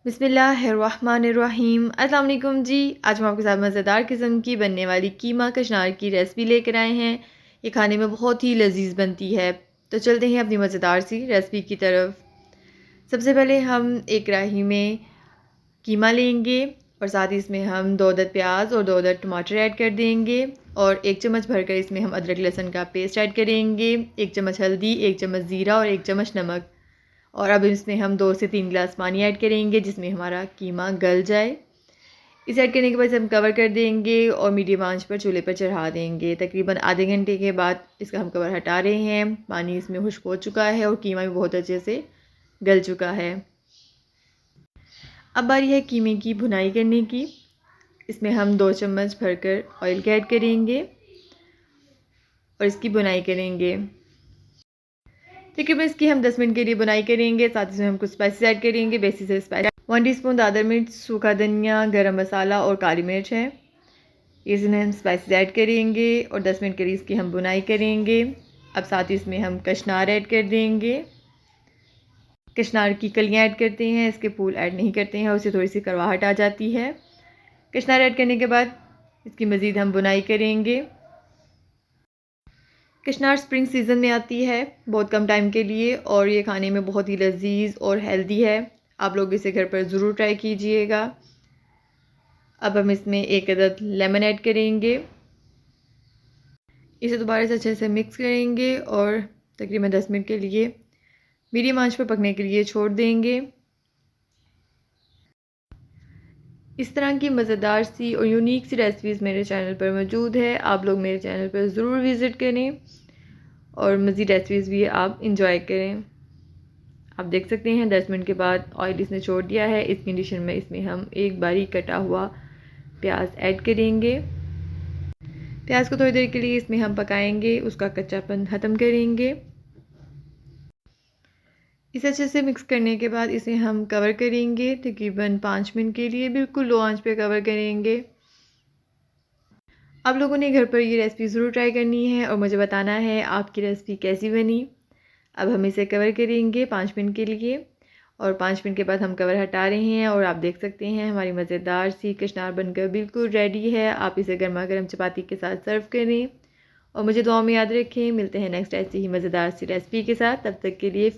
बिस्मिल्लाहिर्रहमानिर्रहीम। अस्सलाम वालेकुम जी। आज हम आपके साथ मज़ेदार किस्म की बनने वाली कीमा कशनार की रेसिपी लेकर आए हैं। ये खाने में बहुत ही लजीज बनती है। तो चलते हैं अपनी मज़ेदार सी रेसिपी की तरफ। सबसे पहले हम एक कढ़ाई में कीमा लेंगे और साथ ही इसमें हम 2 अदद प्याज और 2 अदद टमाटर ऐड कर देंगे और 1 चम्मच भरकर इसमें हम अदरक लहसुन का पेस्ट ऐड करेंगे, 1 चम्मच हल्दी, 1 चम्मच ज़ीरा और 1 चम्मच नमक। और अब इसमें हम 2 से 3 गिलास पानी ऐड करेंगे जिसमें हमारा कीमा गल जाए। इसे ऐड करने के बाद हम कवर कर देंगे और मीडियम आंच पर चूल्हे पर चढ़ा देंगे। तकरीबन आधे घंटे के बाद इसका हम कवर हटा रहे हैं। पानी इसमें खुश्क हो चुका है और कीमा भी बहुत अच्छे से गल चुका है। अब बारी है कीमे की भुनाई करने की। इसमें हम 2 चम्मच भरकर ऑयल का ऐड करेंगे और इसकी बुनाई करेंगे। तकरीबन इसकी हम 10 मिनट के लिए बुनाई करेंगे। साथ ही में हम कुछ स्पाइसेस ऐड करेंगे। बेसिक से स्पाइस 1 टीस्पून दादर मिर्च, सूखा धनिया, गरम मसाला और काली मिर्च है। इसमें हम स्पाइसेस ऐड करेंगे और 10 मिनट के लिए इसकी हम बुनाई करेंगे। अब साथ ही इसमें हम कशनार ऐड कर देंगे। कशनार की कलियाँ ऐड करते हैं, इसके फूल ऐड नहीं करते हैं और उससे थोड़ी सी करवाहट आ जाती है। कशनार ऐड करने के बाद इसकी मज़ीद हम बुनाई करेंगे। कशनार स्प्रिंग सीज़न में आती है बहुत कम टाइम के लिए और ये खाने में बहुत ही लजीज और हेल्दी है। आप लोग इसे घर पर ज़रूर ट्राई कीजिएगा। अब हम इसमें 1 अदद लेमन ऐड करेंगे। इसे दोबारा से अच्छे से मिक्स करेंगे और तकरीबन 10 मिनट के लिए मीडियम आंच पर पकने के लिए छोड़ देंगे। इस तरह की मज़ेदार सी और यूनिक सी रेसिपीज़ मेरे चैनल पर मौजूद है। आप लोग मेरे चैनल पर ज़रूर विज़िट करें और मज़ीद रेसिपीज़ भी आप इंजॉय करें। आप देख सकते हैं 10 मिनट के बाद ऑयल इसने छोड़ दिया है। इस कंडीशन में इसमें हम एक बारीक कटा हुआ प्याज ऐड करेंगे। प्याज को थोड़ी देर के लिए इसमें हम पकाएंगे, उसका कच्चापन ख़त्म करेंगे। इसे अच्छे से मिक्स करने के बाद इसे हम कवर करेंगे तकरीबन 5 मिनट के लिए। बिल्कुल लो आंच पे कवर करेंगे। आप लोगों ने घर पर ये रेसिपी ज़रूर ट्राई करनी है और मुझे बताना है आपकी रेसिपी कैसी बनी। अब हम इसे कवर करेंगे 5 मिनट के लिए और 5 मिनट के बाद हम कवर हटा रहे हैं और आप देख सकते हैं हमारी मज़ेदार सी कशनार बनकर बिल्कुल रेडी है। आप इसे गर्मा गर्म चपाती के साथ सर्व करें और मुझे दुआ में याद रखें। मिलते हैं नेक्स्ट ऐसी ही मज़ेदार सी रेसिपी के साथ। तब तक के लिए